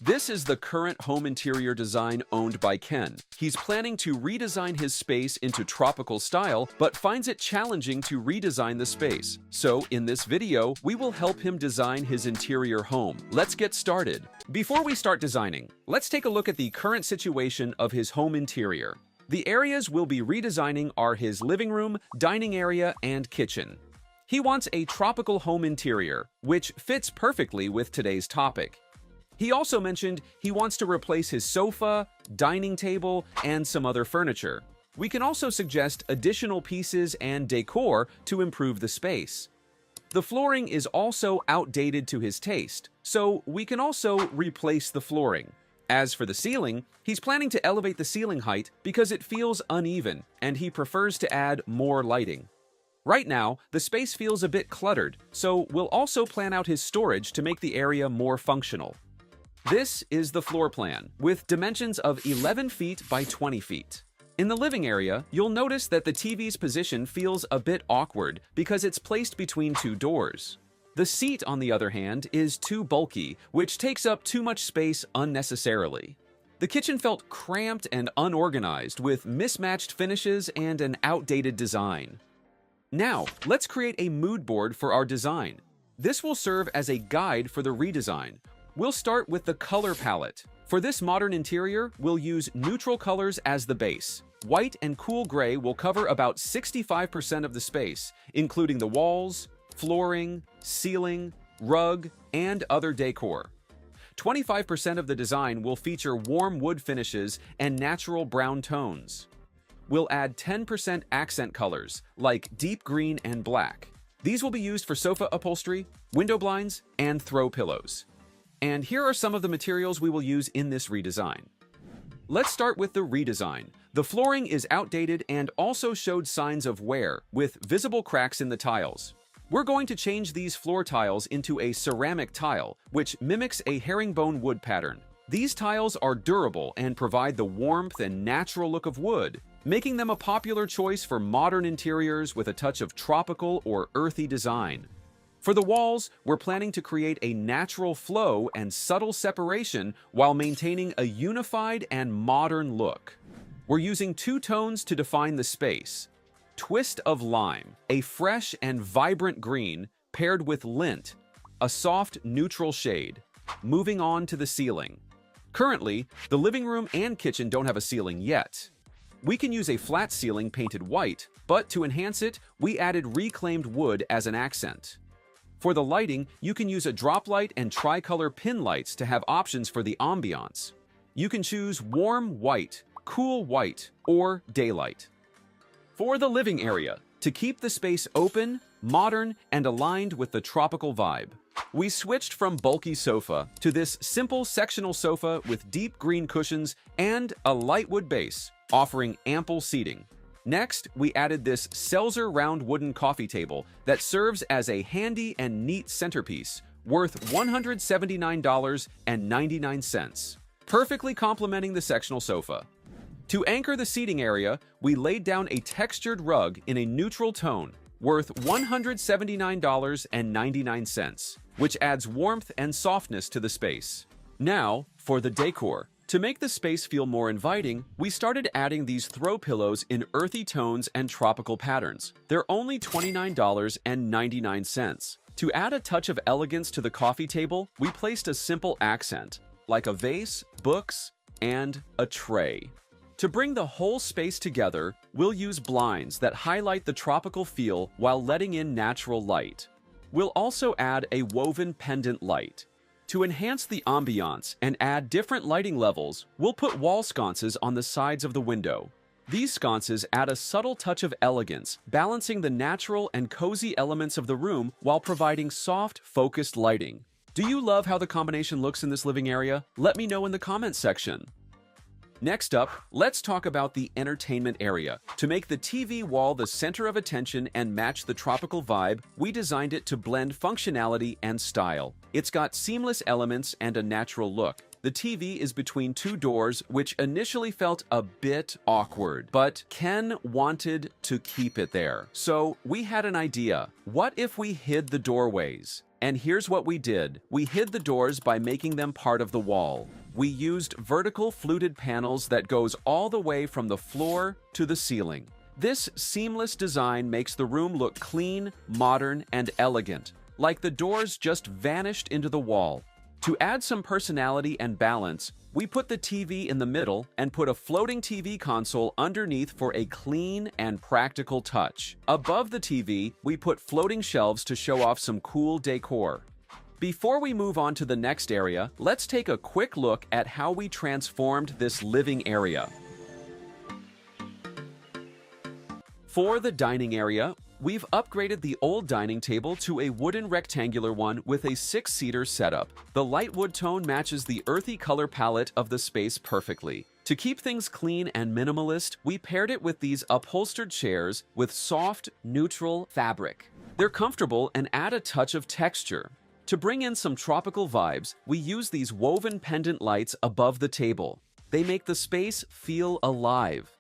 This is the current home interior design owned by Ken. He's planning to redesign his space into tropical style, but finds it challenging to redesign the space. So in this video, we will help him design his interior home. Let's get started. Before we start designing, let's take a look at the current situation of his home interior. The areas we'll be redesigning are his living room, dining area, and kitchen. He wants a tropical home interior, which fits perfectly with today's topic. He also mentioned he wants to replace his sofa, dining table, and some other furniture. We can also suggest additional pieces and decor to improve the space. The flooring is also outdated to his taste, so we can also replace the flooring. As for the ceiling, he's planning to elevate the ceiling height because it feels uneven, and he prefers to add more lighting. Right now, the space feels a bit cluttered, so we'll also plan out his storage to make the area more functional. This is the floor plan, with dimensions of 11 feet by 20 feet. In the living area, you'll notice that the TV's position feels a bit awkward because it's placed between two doors. The seat, on the other hand, is too bulky, which takes up too much space unnecessarily. The kitchen felt cramped and unorganized, with mismatched finishes and an outdated design. Now, let's create a mood board for our design. This will serve as a guide for the redesign. We'll start with the color palette. For this modern interior, we'll use neutral colors as the base. White and cool gray will cover about 65% of the space, including the walls, flooring, ceiling, rug, and other decor. 25% of the design will feature warm wood finishes and natural brown tones. We'll add 10% accent colors, like deep green and black. These will be used for sofa upholstery, window blinds, and throw pillows. And here are some of the materials we will use in this redesign. Let's start with the redesign. The flooring is outdated and also showed signs of wear, with visible cracks in the tiles. We're going to change these floor tiles into a ceramic tile, which mimics a herringbone wood pattern. These tiles are durable and provide the warmth and natural look of wood, making them a popular choice for modern interiors with a touch of tropical or earthy design. For the walls, we're planning to create a natural flow and subtle separation while maintaining a unified and modern look. We're using two tones to define the space. Twist of lime, a fresh and vibrant green paired with lint, a soft neutral shade. Moving on to the ceiling. Currently, the living room and kitchen don't have a ceiling yet. We can use a flat ceiling painted white, but to enhance it, we added reclaimed wood as an accent. For the lighting, you can use a drop light and tricolor pin lights to have options for the ambiance. You can choose warm white, cool white, or daylight. For the living area, to keep the space open, modern, and aligned with the tropical vibe, we switched from bulky sofa to this simple sectional sofa with deep green cushions and a light wood base, offering ample seating. Next, we added this Seltzer round wooden coffee table that serves as a handy and neat centerpiece, worth $179.99, perfectly complementing the sectional sofa. To anchor the seating area, we laid down a textured rug in a neutral tone, worth $179.99, which adds warmth and softness to the space. Now, for the decor. To make the space feel more inviting, we started adding these throw pillows in earthy tones and tropical patterns. They're only $29.99. To add a touch of elegance to the coffee table, we placed a simple accent, like a vase, books, and a tray. To bring the whole space together, we'll use blinds that highlight the tropical feel while letting in natural light. We'll also add a woven pendant light. To enhance the ambiance and add different lighting levels, we'll put wall sconces on the sides of the window. These sconces add a subtle touch of elegance, balancing the natural and cozy elements of the room while providing soft, focused lighting. Do you love how the combination looks in this living area? Let me know in the comments section. Next up, let's talk about the entertainment area. To make the TV wall the center of attention and match the tropical vibe, we designed it to blend functionality and style. It's got seamless elements and a natural look. The TV is between two doors, which initially felt a bit awkward, but Ken wanted to keep it there. So we had an idea. What if we hid the doorways? And here's what we did. We hid the doors by making them part of the wall. We used vertical fluted panels that goes all the way from the floor to the ceiling. This seamless design makes the room look clean, modern, and elegant, like the doors just vanished into the wall. To add some personality and balance, we put the TV in the middle and put a floating TV console underneath for a clean and practical touch. Above the TV, we put floating shelves to show off some cool decor. Before we move on to the next area, let's take a quick look at how we transformed this living area. For the dining area, we've upgraded the old dining table to a wooden rectangular one with a 6-seater setup. The light wood tone matches the earthy color palette of the space perfectly. To keep things clean and minimalist, we paired it with these upholstered chairs with soft, neutral fabric. They're comfortable and add a touch of texture. To bring in some tropical vibes, we use these woven pendant lights above the table. They make the space feel alive.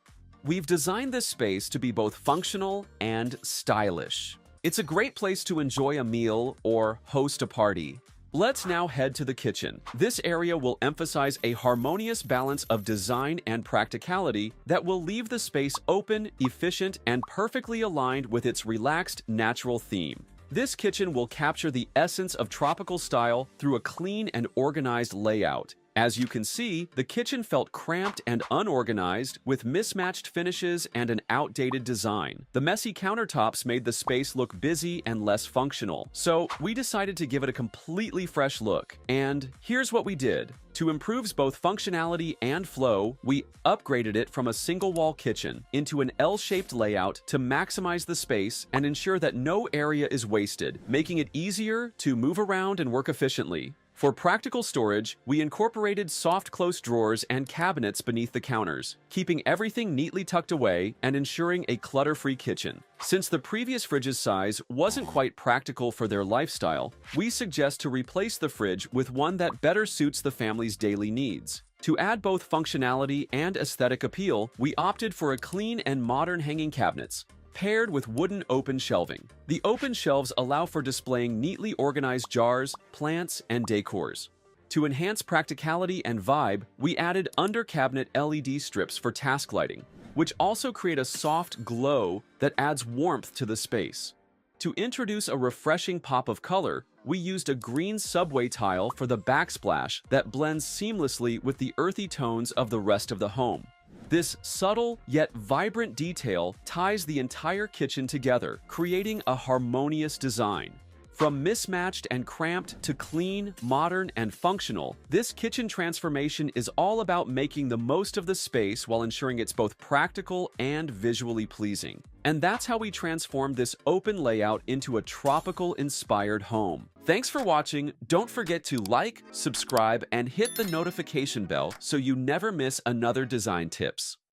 We've designed this space to be both functional and stylish. It's a great place to enjoy a meal or host a party. Let's now head to the kitchen. This area will emphasize a harmonious balance of design and practicality that will leave the space open, efficient, and perfectly aligned with its relaxed, natural theme. This kitchen will capture the essence of tropical style through a clean and organized layout. As you can see, the kitchen felt cramped and unorganized with mismatched finishes and an outdated design. The messy countertops made the space look busy and less functional, so we decided to give it a completely fresh look. And here's what we did. To improve both functionality and flow, we upgraded it from a single-wall kitchen into an L-shaped layout to maximize the space and ensure that no area is wasted, making it easier to move around and work efficiently. For practical storage, we incorporated soft close drawers and cabinets beneath the counters, keeping everything neatly tucked away and ensuring a clutter-free kitchen. Since the previous fridge's size wasn't quite practical for their lifestyle, we suggest to replace the fridge with one that better suits the family's daily needs. To add both functionality and aesthetic appeal, we opted for a clean and modern hanging cabinets, paired with wooden open shelving. The open shelves allow for displaying neatly organized jars, plants, and decors. To enhance practicality and vibe, we added under-cabinet LED strips for task lighting, which also create a soft glow that adds warmth to the space. To introduce a refreshing pop of color, we used a green subway tile for the backsplash that blends seamlessly with the earthy tones of the rest of the home. This subtle yet vibrant detail ties the entire kitchen together, creating a harmonious design. From mismatched and cramped to clean, modern, and functional, this kitchen transformation is all about making the most of the space while ensuring it's both practical and visually pleasing. And that's how we transformed this open layout into a tropical-inspired home. Thanks for watching. Don't forget to like, subscribe, and hit the notification bell so you never miss another design tips.